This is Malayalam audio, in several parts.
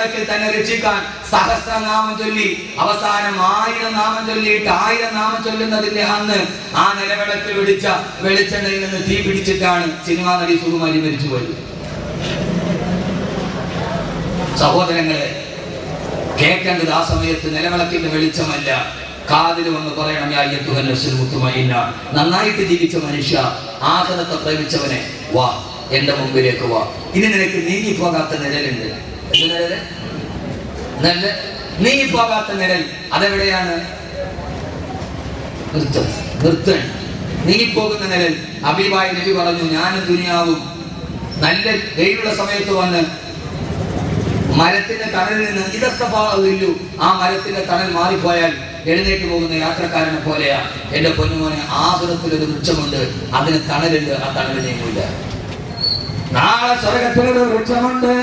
നിലവിളക്കിൽ തന്നെ രക്ഷിക്കാൻ സഹസ്രനാമം ചൊല്ലി അവസാനം 1000 നാമം ചൊല്ലിയിട്ട് 1000 നാമം ചൊല്ലുന്നതിന്റെ അന്ന് ആ നിലവിളക്കിൽ പിടിച്ച വെളിച്ചെണ്ണയിൽ നിന്ന് തീ പിടിച്ചിട്ടാണ് സിനിമാ നടി സുകുമാരി മരിച്ചുപോയത്. സഹോദരങ്ങളെ, കേൾക്കേണ്ടത് ആ സമയത്ത് നിലവിളക്കിന്റെ വെളിച്ചമല്ല, കാതിൽ വന്ന് പറയണം, യാ അയ്യത്തുഹൻ നഫ്സുൽ മുത്മഇന്ന, നന്നായിട്ട് ജീവിച്ച മനുഷ്യ, ആഖിറത്തെ പ്രേമിച്ചവനെ, വാ എന്റെ മുമ്പിലേക്ക് വാ. ഇനി നിനക്ക് നീങ്ങിപ്പോകാത്ത നിഴലുണ്ട്. എന്ത് നിഴല്? നല്ല നീങ്ങിപ്പോകാത്ത നിഴൽ. അതെവിടെയാണ്? നിർത്തൻ നീങ്ങിപ്പോകുന്ന നിഴൽ. ഹബീബായ നബി പറഞ്ഞു, ഞാനും ദുനിയാവും നല്ല വെയിലുള്ള സമയത്ത് വന്ന് മരത്തിന്റെ തണലിൽ നിന്ന് ഇതസ്തഫാഇല്ലു, ആ മരത്തിന്റെ തണൽ മാറിപ്പോയാൽ എഴുന്നേറ്റ് പോകുന്ന യാത്രക്കാരനെ പോലെയാ. എന്റെ പൊന്നുമോനെ, ആഖിറത്തിലൊരു വൃക്ഷമുണ്ട്, അതിന് തണലുണ്ട്, ആ തണൽ നീങ്ങില്ല. നാളെ സ്വർഗത്തിലൊരു വൃക്ഷമുണ്ട്,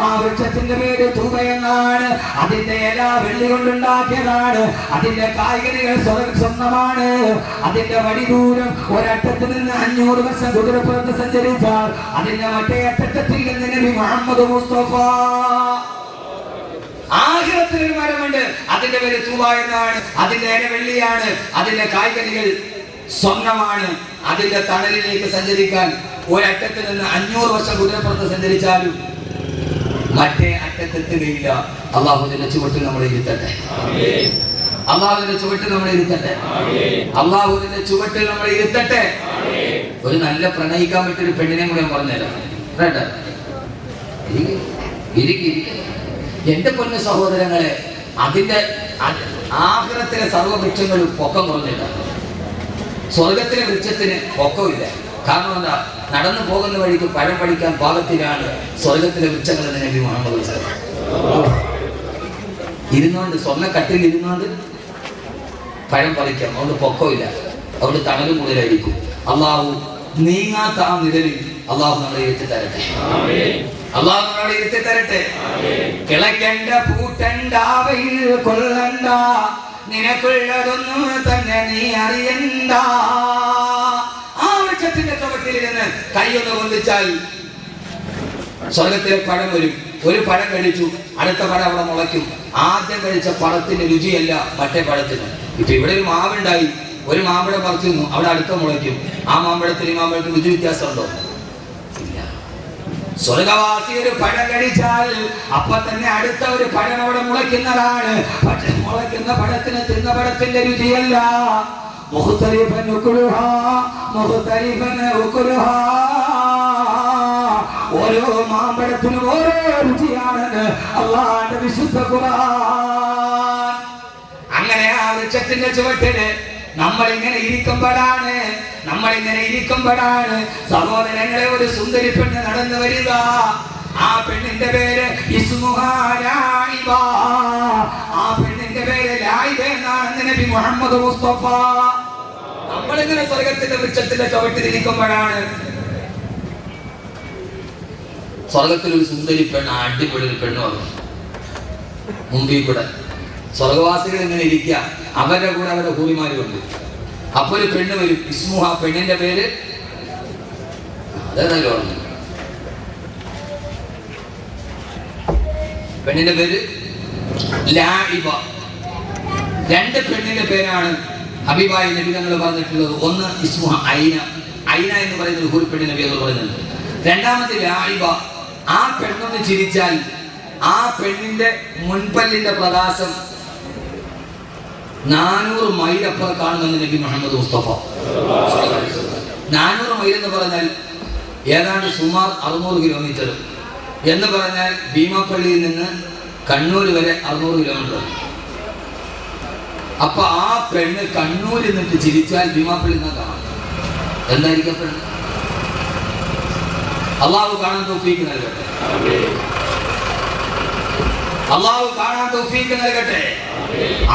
ആ വൃക്ഷത്തിന്റെ പേര് തൂബ എന്നാണ്. അതിന്റെ ഇല വെള്ളി കൊണ്ടുണ്ടാക്കിയതാണ്. അതിന്റെ കായ്കനികൾ സ്വന്തമാണ്. അതിന്റെ വടി ദൂരം ഒരറ്റത്ത് നിന്ന് 500 വർഷം കുതിരപ്പുറത്ത് സഞ്ചരിച്ചാൽ അതിന്റെ മറ്റേ അറ്റത്തിൽ നിന്ന് നബി മുഹമ്മദ് മുസ്തഫ. ആഖിറത്തിലൊരു മരമുണ്ട്, അതിന്റെ പേര് തൂബ എന്നാണ്. അതിന്റെ ഇല വെള്ളിയാണ്, അതിന്റെ കായ്കനികൾ സ്വർണ്ണമാണ്. അതിന്റെ തണലിലേക്ക് സഞ്ചരിക്കാൻ ഒരറ്റത്ത് നിന്ന് 500 വർഷം കുതിരപ്പുറത്ത് സഞ്ചരിച്ചാലും മറ്റേ അറ്റത്തെത്തുകയില്ല. അള്ളാഹുവിന്റെ ചുവട്ടിൽ നമ്മളെ ഇരുത്തട്ടെ. അള്ളാഹുവിന്റെ ചുവട്ടിൽ നമ്മളെ ഇരുത്തട്ടെ. അള്ളാഹുവിന്റെ ചുവട്ടിൽ നമ്മളെ ഇരുത്തട്ടെ. ഒരു നല്ല പ്രണയിക്കാൻ പറ്റിയൊരു പെണ്ണിനെ കൂടെ പറഞ്ഞുതരാം. എന്റെ പൊന്നു സഹോദരങ്ങളെ, അതിന്റെ ആഖിറത്തിലെ സർവ്വവൃക്ഷങ്ങളും പൊക്കം കുറഞ്ഞില്ല. സ്വർഗത്തിലെ വൃക്ഷത്തിന് പൊക്കമില്ല. കാരണം എന്താ? നടന്നു പോകുന്ന വഴിക്ക് പഴം പഠിക്കാൻ പാകത്തിലാണ് സ്വർഗത്തിലെ വൃക്ഷങ്ങൾ എന്ന് നബി മുഹമ്മദ് ഇരുന്നുകൊണ്ട്, സ്വർണ്ണക്കട്ടിൽ ഇരുന്നുകൊണ്ട് പഴം പറിക്കാം. അതുകൊണ്ട് പൊക്കമില്ല, അതുകൊണ്ട് തണലും കൂടുതലായിരിക്കും. അള്ളാഹു നീങ്ങാത്ത ആ നിഴലിൽ അള്ളാഹു നമ്മളെ എത്തിത്തരട്ടെ. അള്ളാഹു നമ്മളെ എത്തിത്തരട്ടെ. കിളയ്ക്കണ്ട പൂട്ടണ്ട വെയിൽ കൊള്ളണ്ട, നിനക്കുള്ളതൊന്നും തന്നെ നീ അറിയണ്ട. ആ വൃക്ഷത്തിന്റെ ചുവട്ടിലിരുന്ന് കൈയൊന്ന് പൊന്തിച്ചാൽ സ്വർഗത്തിലെ പഴം വരും. ഒരു പഴം കഴിച്ചു, അടുത്ത പഴം അവിടെ മുളയ്ക്കും. ആദ്യം കഴിച്ച പഴത്തിന്റെ രുചിയല്ല മറ്റേ പഴത്തിന്. ഇപ്പൊ ഇവിടെ ഒരു മാവുണ്ടായി, ഒരു മാമ്പഴം പറിച്ചു നിന്നു, അവിടെ അടുത്ത മുളയ്ക്കും. ആ മാമ്പഴത്തിന് ഈ മാമ്പഴത്തിന് രുചി വ്യത്യാസമുണ്ടോ? ഇല്ല. സ്വർഗവാസി ഒരു പഴം കഴിച്ചാൽ അപ്പൊ തന്നെ അടുത്ത ഒരു പഴം അവിടെ മുളയ്ക്കുന്നതാണ്. പക്ഷെ മുളയ്ക്കുന്ന പഴത്തിന് തിന്ന പഴത്തിന്റെ രുചിയല്ല. മുഖ്തലിഫൻ ഉഖ്ലുഹാ, മുഖ്തലിഫൻ ഉഖ്ലുഹാ. ഓരോ മാമ്പഴത്തിനും ഓരോ രുചിയാണെന്ന് അല്ലാഹുവിന്റെ വിശുദ്ധ ഖുർആൻ. അങ്ങനെ ആ വൃക്ഷത്തിന്റെ ചുവട്ടില് നമ്മളിങ്ങനെ ഇരിക്കുമ്പോഴാണ് സഹോദരങ്ങളെ ഒരു സുന്ദരി പെണ്ണ് നടന്നു വരിക. ആ പെണ്ണിന്റെ പേര് ഇസ്മുഹാ ലായിബ. ആ പെണ്ണിന്റെ പേര് ലായിബ എന്നാണ് നബി മുഹമ്മദ് മുസ്തഫ. നമ്മളിങ്ങനെ സ്വർഗത്തിന്റെ വൃക്ഷത്തിന്റെ ചുവട്ടിലിരിക്കുമ്പോഴാണ് സ്വർഗത്തിലൊരു സുന്ദരി പെണ്ണ്, അടിപൊളി ഒരു പെണ്ണ് വന്നു മുമ്പിൽ കൂടെ. സ്വർഗവാസികൾ ഇങ്ങനെ ഇരിക്കുക, അവരുടെ കൂടെ അവരുടെ ഹൂറിമാരുണ്ട്. അപ്പൊ ഒരു പെണ്ണ് വരും, ഇസ്മുഹ, പെണ്ണിന്റെ പേര് അതേതായാലും ഓർമ്മ, പെണ്ണിന്റെ പേര് ലായിബ. 2 പെണ്ണിന്റെ പേരാണ് ഹബീബായ നബി തങ്ങൾ പറഞ്ഞിട്ടുള്ളത്. ഒന്ന് ഇസ്മുഹ ഐന, ഐന എന്ന് പറയുന്ന ഒരു ഹൂറി പെണ്ണിന്റെ പേര് പറയുന്നുണ്ട്. രണ്ടാമത്തെ ലായിബ. ആ പെണ്ണൊന്ന് ചിരിച്ചാൽ ആ പെണ്ണിന്റെ മുൻപല്ലിന്റെ പ്രകാശം 400 മൈൽ അപ്പുറം കാണുമെന്ന് നബി മുഹമ്മദ് മുസ്തഫ. 400 മൈൽ എന്ന് പറഞ്ഞാൽ ഏതാണ്ട് സുമാർ 600 കിലോമീറ്റർ എന്ന് പറഞ്ഞാൽ ഭീമാപ്പള്ളിയിൽ നിന്ന് കണ്ണൂർ വരെ 600 കിലോമീറ്റർ. അപ്പൊ ആ പെണ്ണ് കണ്ണൂരിൽ നിന്നിട്ട് ചിരിച്ചാൽ ഭീമാപ്പള്ളി നിന്ന് കാണാം. എന്തായിരിക്കും പെണ്ണ്? അള്ളാഹു കാണാൻ തൗഫീഖ് നൽകട്ടെ. അള്ളാഹു കാണാൻ തൗഫീഖ് നൽകട്ടെ.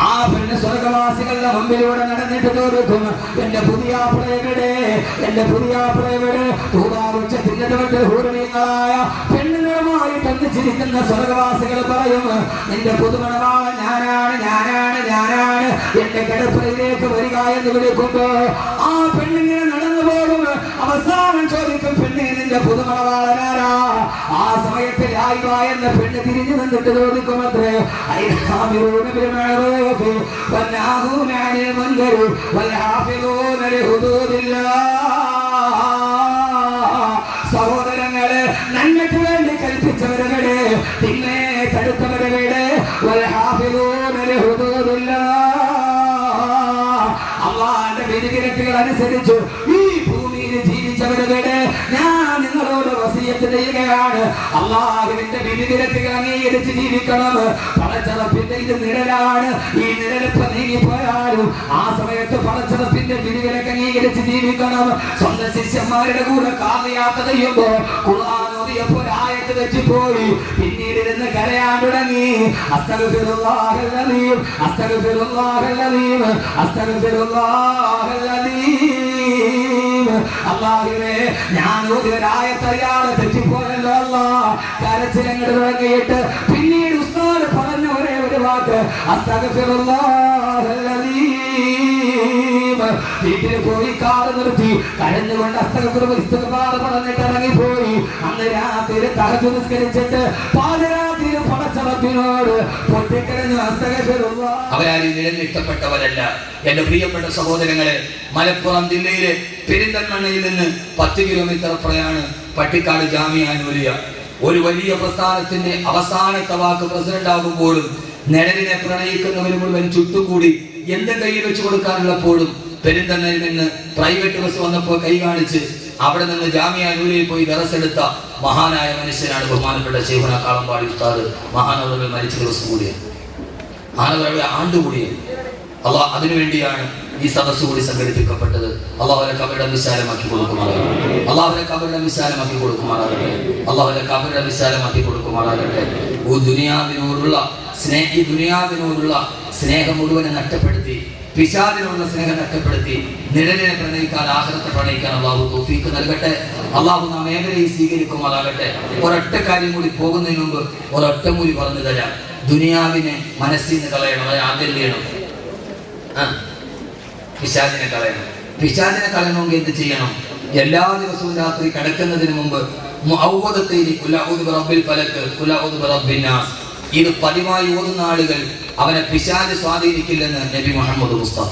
ആ പെണ്ണ് സ്വർഗവാസികളുടെ മുമ്പിലൂടെ നടന്നിട്ട് തോന്നിക്കും, എന്റെ പുതിയാപ്ലയുടെ പെണ്ണുങ്ങളുമായി ബന്ധിച്ചിരിക്കുന്ന സ്വർഗവാസികൾ പറയും, നിന്റെ പുതുമണവാളൻ ഞാനാണ് എന്റെ കിടപ്പയിലേക്ക് വരിക എന്ന് വിളിക്കുമ്പോ ആ പെണ്ണിങ്ങനെ നടന്നു പോകും. അവസാനം ചോദിക്കും, പെണ്ണെ നിന്റെ പുതുമണവാളനാരാ? ആ സമയത്ത് ലായിബ എന്ന പെണ്ണ് തിരിഞ്ഞു നിന്നിട്ട് ചോദിക്കുമത്രേ, സഹോദരങ്ങളെ, നന്മയ്ക്ക് വേണ്ടി കൽപ്പിച്ചവരുടെ തിന്മേ തടുത്തവരുടെ അള്ളാന്റെ വിധിവിലക്കുകൾ അനുസരിച്ചു ഈ ഭൂമിയിൽ ജീവിച്ചവരുടെ ഞാൻ നിങ്ങളോട് വസിയത്ത് ചെയ്യുകയാണ്. അള്ളാഹുവിന്റെ വിധിവിലക്കുകൾ അംഗീകരിച്ച് ജീവിക്കണം. പടച്ചറപ്പിന്റെ ഇത് നിഴലാണ്. ഈ നിഴലിപ്പ് നീങ്ങിപ്പോയാലും ആ സമയത്ത് പടച്ചറപ്പിന്റെ വിധിവിലക്ക് അംഗീകരിച്ച് ജീവിക്കണം. സ്വന്തം ശിഷ്യന്മാരുടെ കൂടെ കാർയാത്ര ചെയ്യുമ്പോ ഖുർആൻ ഓതിയപ്പോൾ ആയത്ത് തെറ്റിപ്പോയി. പിന്നീട് ഇരുന്ന് കരയാൻ തുടങ്ങി. അസ്തഗ്ഫിറുല്ലാഹൽ അലീം, അസ്തഗ്ഫിറുല്ലാഹൽ അലീം, അസ്തഗ്ഫിറുല്ലാഹൽ അലീം. അല്ലാഹുവേ, ഞാൻ ഒരായത്തറിയാതെ തെറ്റിപ്പോയല്ലോ അല്ലാഹ്. കരച്ചിലങ്ങട് തുടങ്ങിയിട്ട് പിന്നീട് ഉസ്താദ് പറഞ്ഞ ഒരേ ഒരു വാക്ക് അസ്തഗ്ഫിറുല്ലാഹൽ അലീം. വീട്ടിൽ പോയി കാറ് നിർത്തി കരഞ്ഞുകൊണ്ട് ഇസ്തിഗ്ഫാർ പറഞ്ഞിട്ട് ഇറങ്ങിപ്പോയി. അന്ന് രാത്രി തഹജ്ജുദ് നിസ്കരിച്ചിട്ട് പാതിരാത്രിയിൽ പടച്ചറപ്പിനോട് പൊട്ടിക്കരഞ്ഞു അസ്തഗ്ഫിറുല്ലാഹ്. അവരാരും നിലനിർത്തപ്പെട്ടവരല്ല. എന്റെ പ്രിയപ്പെട്ട സഹോദരങ്ങളെ, മലപ്പുറം ജില്ലയിലെ പെരിന്തൽമണ്ണയിൽ നിന്ന് 10 കിലോമീറ്റർ അപ്പുറയാണ് പട്ടിക്കാട് ജാമിഅ നൂരിയ. ഒരു വലിയ പ്രസ്ഥാനത്തിന്റെ അവസാനത്തെ വാക്ക് പ്രസിഡന്റ് ആകുമ്പോഴും നിഴലിനെ പ്രണയിക്കുന്നവർ മുഴുവൻ ചുറ്റുകൂടി എന്ത് കയ്യിൽ വെച്ച് കൊടുക്കാനുള്ളപ്പോഴും പെരിന്തൽമണ്ണയിൽ നിന്ന് പ്രൈവറ്റ് ബസ് വന്നപ്പോൾ കൈ കാണിച്ച് അവിടെ നിന്ന് ജാമിഅ നൂരിയയിൽ പോയി ദറസെടുത്ത മഹാനായ മനുഷ്യനാണ് ബഹുമാനപ്പെട്ട ശൈഖുന കാളമ്പാടി ഉസ്താദ്. മഹാനവറുകൾ മരിച്ച ദിവസം കൂടിയാണ്, മഹാനവറുടെ ആണ്ടുകൂടിയാണ്. അള്ളാഹ് അതിനുവേണ്ടിയാണ് ഈ സദസ്സ് കൂടി സംഘടിപ്പിക്കപ്പെട്ടത്. അള്ളാഹുവിനെ കബറിടം വിശാലമാക്കി കൊടുക്കുമാറാകട്ടെ. അള്ളാഹുവിനെ കബറിടം വിശാലമാക്കി കൊടുക്കുമാറാകട്ടെ. അള്ളാഹുവിനെ കബറിടം വിശാലമാക്കി കൊടുക്കുമാറാകട്ടെ. ഈ ദുനിയാവിനോടുള്ള സ്നേഹം മുഴുവനെ നഷ്ടപ്പെടുത്തി, പിശാചിനുള്ള സ്നേഹം നഷ്ടപ്പെടുത്തി, നിഴലിനെ പ്രണയിക്കാൻ, ആഖിറത്തെ പ്രണയിക്കാൻ അള്ളാഹു തൗഫീഖ് നൽകട്ടെ. അള്ളാഹു നാം ഏവരെയും സ്വീകരിക്കുമാറാകട്ടെ. ഒരൊറ്റ കാര്യം കൂടി പോകുന്നതിന് മുമ്പ് ഒരൊറ്റ മൂലി പറഞ്ഞു തരാം. ദുനിയാവിനെ മനസ്സിൽ നിന്ന് കളയണം, അത് ആദ്യം ചെയ്യണം. പിശാചിനെ കളയണം. പിശാചിനെ കളയണമെങ്കിൽ എന്ത് ചെയ്യണം? എല്ലാ ദിവസവും രാത്രി കിടക്കുന്നതിന് മുമ്പ് ഇത് പതിവായി ഓതുന്ന ആളുകൾ അവനെ പിശാച് സ്വാധീനിക്കില്ലെന്ന് നബി മുഹമ്മദ് മുസ്തഫ.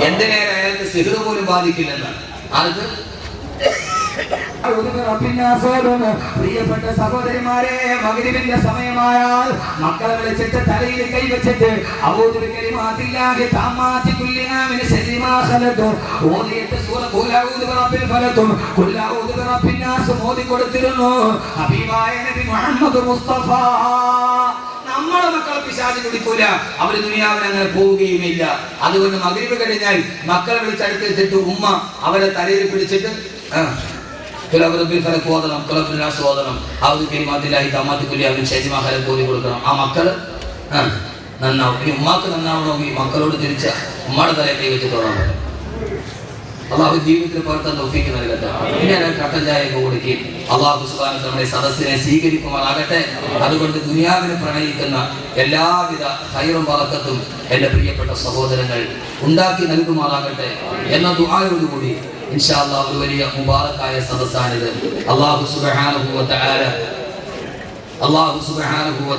എന്തിനേറെ അയാൾക്ക് സിഹ്ർ പോലും ബാധിക്കില്ലെന്ന്. ആർക്ക്? പ്രിയപ്പെട്ട സഹോദരിമാരെ, മഗ്രിബിന്റെ സമയമായാൽ മക്കളെ വിളിച്ചിട്ട് തലയിൽ കൈവച്ചിട്ട് കൊടുത്തിരുന്നു ഹബീബായ നബി മുഹമ്മദ് മുസ്തഫ. നമ്മളെ മക്കളെ പിശാച് പിടിക്കൂല, അവര് ദുനിയാവിന് അങ്ങനെ പോവുകയുമില്ല. അതുകൊണ്ട് മഗ്രിബ് കഴിഞ്ഞാൽ മക്കളെ വിളിച്ചടുത്ത് വെച്ചിട്ട് ഉമ്മ അവരെ തലയിൽ പിടിച്ചിട്ട് ഓതണം, ഓതണം. കൊടുക്കണം. ആ മക്കള് നന്നാവും. ഇനി ഉമ്മാക്ക് നന്നാവണമെങ്കിൽ മക്കളോട് തിരിച്ച ഉമ്മയുടെ തലയെ കൈ വെച്ച് തോന്നാൻ പറ്റും. അള്ളാഹു ജീവിതത്തിൽ പകർത്താൻ തൗഫീഖ് നൽകട്ടെ. പിന്നെ കട്ടൻ ചായ കൊടുക്കുകയും അള്ളാഹു സുബ്ഹാനഹു നമ്മുടെ സദസ്സിനെ സ്വീകരിക്കുമാറാകട്ടെ. അതുകൊണ്ട് ദുനിയാവിനെ പ്രണയിക്കുന്ന എല്ലാവിധ ഖൈറും ബറക്കത്തും എൻ്റെ പ്രിയപ്പെട്ട സഹോദരങ്ങൾ ഉണ്ടാക്കി നൽകുമാറാകട്ടെ എന്ന ദുആയോടുകൂടി ഇൻഷാ അല്ലാഹ് ഒരു വലിയ മുബാറക്കായ സദസ്സാണിത്. അല്ലാഹു സുബ്ഹാനഹു വ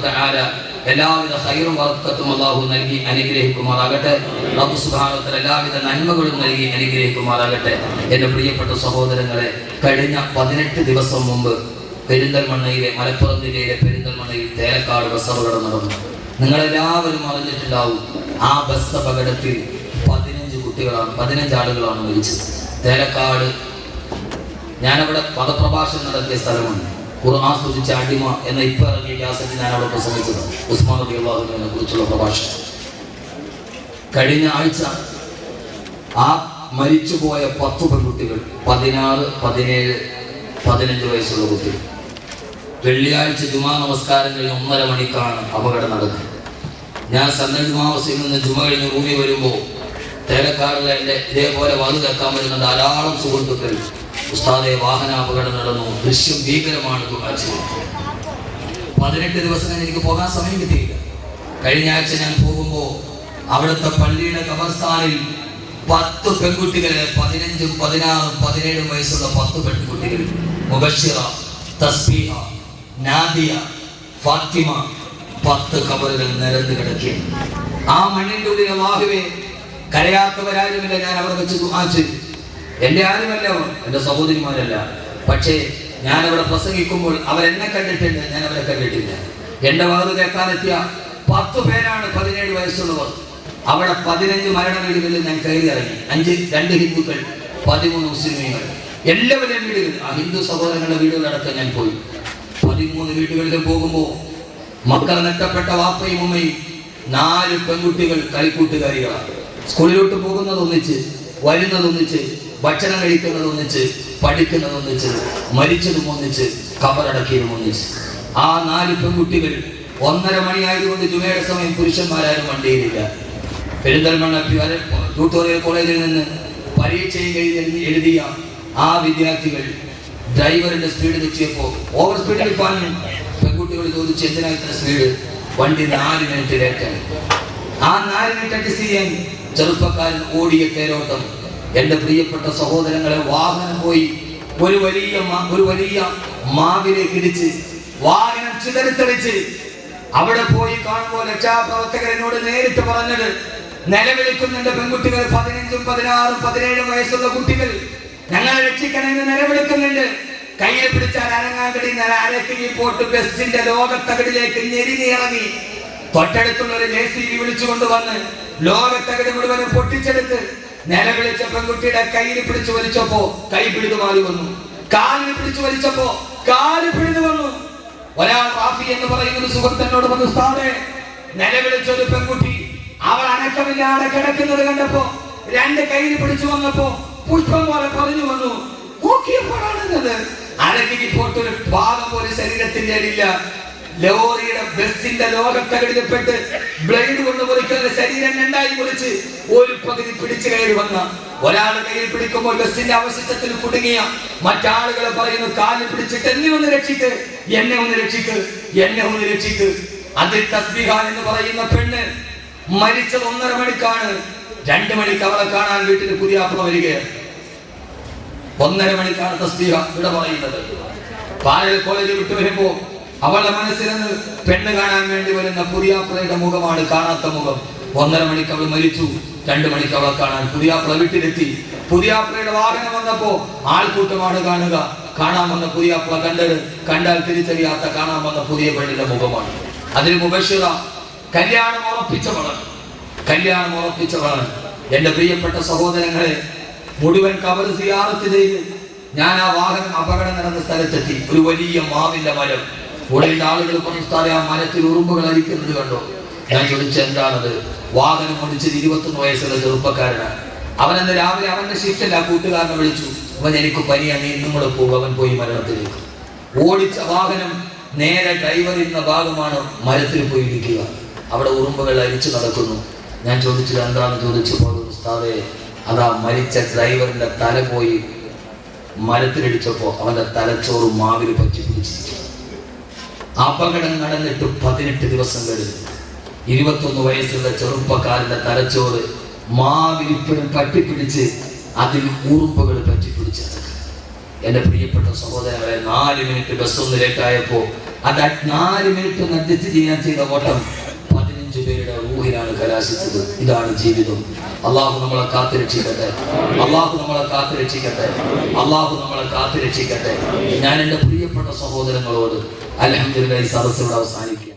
തആല എല്ലാവിധ ഖൈറും ബറക്കത്തും അല്ലാഹു നൽകി അനുഗ്രഹിക്കുമാറാകട്ടെ. റബ്ബ് സുബ്ഹാനഹു വ തആല എല്ലാവിധ നന്മകളും നൽകി അനുഗ്രഹിക്കുമാറാകട്ടെ. എൻ്റെ പ്രിയപ്പെട്ട സഹോദരങ്ങളെ, കഴിഞ്ഞ 18 ദിവസം മുമ്പ് പെരിന്തൽമണ്ണയിലെ, മലപ്പുറം ജില്ലയിലെ പെരിന്തൽമണ്ണയിൽ തേലക്കാട് ബസ് അപകടം നടന്നു. നിങ്ങളെല്ലാവരും അറിഞ്ഞിട്ടുണ്ടാവും. ആ ബസ് അപകടത്തിൽ 15 ആളുകളാണ് മരിച്ചത്. തേലക്കാട് ഞാനവിടെ പദപ്രഭാഷണം നടത്തിയ സ്ഥലമാണ്. ഖുർആൻ സ്തുതിച്ച അടിമ എന്ന ഇപ്പൊ ഇറങ്ങിയ ക്യാസറ്റ് ഞാൻ അവിടെ പ്രസംഗിച്ചത്. ഉസ്മാൻ റളിയല്ലാഹു അൻഹുവിനെ കുറിച്ചുള്ള പ്രഭാഷണം. കഴിഞ്ഞ ആഴ്ച ആ മരിച്ചുപോയ 10 പെൺകുട്ടികൾ, 16, 17, 15 വയസ്സുള്ള കുട്ടികൾ, വെള്ളിയാഴ്ച ജുമാ നമസ്കാരം കഴിഞ്ഞ് 1:30 മണിക്കാണ് അപകടം നടന്നത്. ഞാൻ സന്നൽ ജുമാ മസ്ജിദിൽ നിന്ന് ജുമ കഴിഞ്ഞ് റൂമിൽ വരുമ്പോൾ തേലക്കാടിലെ എൻ്റെ ഇതേപോലെ വാത് കേൾക്കാൻ വരുന്ന ധാരാളം സുഹൃത്തുക്കൾ, ഉസ്താദെ വാഹനാപകടം നടന്നു, ദൃശ്യം ഭീകരമാണ്, 18 ദിവസം എനിക്ക് പോകാൻ സമയം കിട്ടിയില്ല. കഴിഞ്ഞ ആഴ്ച ഞാൻ പോകുമ്പോൾ അവിടുത്തെ പള്ളിയുടെ ഖബർസ്ഥാനിൽ 10 പെൺകുട്ടികളെ, 15, 16, 17 വയസ്സുള്ള 10 പെൺകുട്ടികൾ. മുബശ്ശിറ, തസ്ബീഹ, നാദിയ, ഫാത്തിമ, 10 ഖബറുകൾ നിരന്ന് കിടക്കുകയാണ്. ആ മണ്ണിന്റെ ഉള്ളിൽ അല്ലാഹുവേ കരയാത്തവരാരുമില്ല. ഞാൻ അവിടെ വെച്ച് ദുആ ചെയ്തു. എന്റെ ആരുമല്ല അവർ, എന്റെ സഹോദരിമാരല്ല. പക്ഷേ ഞാൻ അവിടെ പ്രസംഗിക്കുമ്പോൾ അവരെന്നെ കണ്ടിട്ടുണ്ട്, ഞാൻ അവരെ കണ്ടിട്ടില്ല. എന്റെ വാത് കേൾക്കാനെത്തിയ 10 പേരാണ് 17 വയസ്സുള്ളവർ. അവിടെ 15 മരണ വീടുകളിൽ ഞാൻ കയറി ഇറങ്ങി. 2 ഹിന്ദുക്കൾ, 13 മുസ്ലിമീങ്ങൾ, എല്ലാവരുടെയും വീടുകൾ, ആ ഹിന്ദു സഹോദരങ്ങളുടെ വീടുകളടക്കം ഞാൻ പോയി. 13 വീടുകളിൽ പോകുമ്പോൾ മക്കൾ നഷ്ടപ്പെട്ട വാപ്പയും ഉമ്മയും 4 പെൺകുട്ടികൾ കളിക്കൂട്ടുകാരികളാണ്. സ്കൂളിലോട്ട് പോകുന്നതൊന്നിച്ച്, വരുന്നതൊന്നിച്ച്, ഭക്ഷണം കഴിക്കുന്നതൊന്നിച്ച്, പഠിക്കുന്നതൊന്നിച്ച്, മരിച്ചതും ഒന്നിച്ച്, ഖബറടക്കിയതും ഒന്നിച്ച്. ആ 4 പെൺകുട്ടികൾ 1:30 മണിയായതുകൊണ്ട് ജുമയുടെ സമയം പുരുഷന്മാരാരും വണ്ടിയിലില്ല. പെരിന്തൽമണ്ണ ട്യൂട്ടോറിയൽ കോളേജിൽ നിന്ന് പരീക്ഷയും എഴുതിയ ആ വിദ്യാർത്ഥികൾ ഡ്രൈവറിന്റെ സ്പീഡ് തെറ്റിയപ്പോൾ ഓവർ സ്പീഡിൽ പാഞ്ഞു. പെൺകുട്ടികൾ ചോദിച്ചു, എന്തിനാ ഇത്ര സ്പീഡ്? വണ്ടി 4 മിനിറ്റ് ലേറ്റായി. ആ 4 മിനിറ്റ് അഡ്ജസ്റ്റ് ചെയ്യാൻ ചെറുപ്പക്കാരൻ ഓടിയ തേരോട്ടം. എന്റെ പ്രിയപ്പെട്ട സഹോദരങ്ങളെ, വാഹനം പോയി ഒരു വലിയ മാവിലേക്ക് ഇടിച്ച് വാഹനം ചിതറിത്തെറിച്ച് അവിടെ പോയി കാണുമ്പോൾ രക്ഷാപ്രവർത്തകരനോട് നേരിട്ട് പറഞ്ഞത്, നിലവിളിക്കുന്നുണ്ട് പെൺകുട്ടികൾ, 15, 16, 17 വയസ്സുള്ള കുട്ടികൾ, ഞങ്ങളെ രക്ഷിക്കണമെന്ന് നിലവിളിക്കുന്നുണ്ട്. കയ്യിൽ പിടിച്ചാൽ അനങ്ങാൻ കഴിയുന്ന അരക്കി പോട്ട് ബസ്സിന്റെ ലോകത്തകടിലേക്ക് ഞെരിഞ്ഞിറങ്ങി തൊട്ടടുത്തുള്ള ഒരു JCB വിളിച്ചുകൊണ്ട് വന്ന് ലോകത്തകട് മുഴുവനും പൊട്ടിച്ചെടുത്ത് നിലവിളിച്ച പെൺകുട്ടിയുടെ കയ്യിൽ പിടിച്ചു വലിച്ചപ്പോ കൈ പിടിതു മാറി വന്നു. കാലിൽ പിടിച്ചു വലിച്ചപ്പോ കാല് പിടിതു വന്നു. ഒരാൾ റാഫി എന്ന് പറയുന്ന ഒരു സുഹൃത്തിനോട് പറഞ്ഞു, ഉസ്താദേ, നിലവിളിച്ച ഒരു പെൺകുട്ടി അവൾ അനക്കമില്ലാതെ കിടക്കുന്നത് കണ്ടപ്പോ 2 കയ്യിൽ പിടിച്ചു വന്നപ്പോ പുഷ്പം പോലെ പറഞ്ഞു വന്നു. നോക്കിയപ്പോഴാണ് അരക്കി പോട്ടൊരു ഭാഗം പോലെ ശരീരത്തിന്റെ അടിയില്ല. ലോറിയുടെ ബസ്സിന്റെ ലോകത്തകടിൽപ്പെട്ട് ബ്ലേഡ് കൊണ്ട് മുറിക്കുന്ന ശരീരം 2ആയി മുറിച്ച് ഒരു പകുതി പിടിച്ചു കയറി വന്ന ഒരാളുടെ കയ്യിൽ പിടിക്കുമ്പോൾ ബസ്സിന്റെ അവശിഷ്ടത്തിൽ കുടുങ്ങിയ മറ്റാളുകളെ പറയുന്നു, കാലിൽ പിടിച്ചിട്ട് എന്നെ ഒന്ന് രക്ഷിക്ക്, എന്നെ ഒന്ന് രക്ഷിക്ക്, എന്നെ ഒന്ന് രക്ഷിക്ക്. അതിൽ തസ്ബീഹ എന്ന് പറയുന്ന പെണ്ണ് മരിച്ചത് 1:30 മണിക്കാണ്. 2 മണിക്ക് അവളെ കാണാൻ വീട്ടിൽ പുതിയാപ്ല വരികയാണ്. 1:30 മണിക്കാണ് തസ്ബീഹ ഇവിടെ പറയുന്നത്. പാലൽ കോളേജ് വിട്ടു വരുമ്പോ അവളുടെ മനസ്സിൽ നിന്ന് പെണ്ണ് കാണാൻ വേണ്ടി വരുന്ന പുതിയാപ്ലയുടെ മുഖമാണ് കാണാത്ത മുഖം. 1:30 മണിക്ക് അവൾ മരിച്ചു. 2 മണിക്ക് അവളെ കാണാൻ പുതിയാപ്ല വീട്ടിലെത്തി. പുതിയാപ്ലയുടെ വാഹനം വന്നപ്പോ ആൾക്കൂട്ടമാണ് കാണുക. കാണാൻ വന്ന പുതിയാപ്ല കണ്ടാൽ തിരിച്ചറിയാത്ത കാണാൻ വന്ന പുതിയ പെണ്ണിന്റെ മുഖമാണ്. അതിൽ മുബശ്ശിറ കല്യാണം ഉറപ്പിച്ചവളാണ്. എന്റെ പ്രിയപ്പെട്ട സഹോദരങ്ങളെ, മുഴുവൻ ഖബർ സിയാറത്ത് ചെയ്ത് ഞാൻ ആ വാഹനം അപകടം നടന്ന സ്ഥലത്തെത്തി. ഒരു വലിയ മാവിന്റെ മരം. ഉടനെ ആളുകൾ പറഞ്ഞു, ഉസ്താദേ, ആ മരത്തിൽ ഉറുമ്പുകൾ അരിക്കുന്നത് കണ്ടോ? ഞാൻ ചോദിച്ചു, എന്താണത്? വാഹനം ഓടിച്ചത് 21 വയസ്സുള്ള ചെറുപ്പക്കാരനാണ്. അവനെന്ന് രാവിലെ അവന്റെ ഷിഫ്റ്റല്ല, കൂട്ടുകാരനെ വിളിച്ചു. അവൻ, എനിക്ക് പനിയാണ്, നീ ഇന്നും കൂടെ പോകും. അവൻ പോയി മരണത്തിലേക്ക്. ഓടിച്ച വാഹനം നേരെ ഡ്രൈവർ ഇരുന്ന ഭാഗമാണ് മരത്തിൽ പോയി ഇടിക്കുക. അവിടെ ഉറുമ്പുകൾ അരിച്ചു നടക്കുന്നു. ഞാൻ ചോദിച്ചത് എന്താണെന്ന് ചോദിച്ചപ്പോൾ, ഉസ്താദേ, അതാ മരിച്ച ഡ്രൈവറിന്റെ തല പോയി മരത്തിലിടിച്ചപ്പോ അവന്റെ തലച്ചോറ് മാവിൽ പറ്റി പിടിച്ചിരിക്കും. അപകടം നടന്നിട്ട് 18 ദിവസം കഴിഞ്ഞു. 21 വയസ്സുള്ള ചെറുപ്പക്കാരന്റെ തലച്ചോറ് മാവിലിപ്പോഴും പറ്റിപ്പിടിച്ച് അതിൽ ഉറുമ്പുകൾ പറ്റിപ്പിടിച്ച്. എന്റെ പ്രിയപ്പെട്ട സഹോദരങ്ങളെ, 4 മിനിറ്റ് ബസ്സൊന്ന് ലേറ്റായപ്പോ അത് 4 മിനിറ്റ് ഒന്ന് അഡ്ജസ്റ്റ് ചെയ്യാൻ ചെയ്ത ഓട്ടം 15 പേരുടെ ഊഹിലാണ് കലാശിച്ചത്. ഇതാണ് ജീവിതം. അള്ളാഹു നമ്മളെ കാത്തുരക്ഷിക്കട്ടെ. ഞാൻ എൻ്റെ പ്രിയപ്പെട്ട സഹോദരങ്ങളോട് അൽഹംദുലില്ലാഹ് ഈ സദസ്സ് ഇവിടെ അവസാനിക്കുക.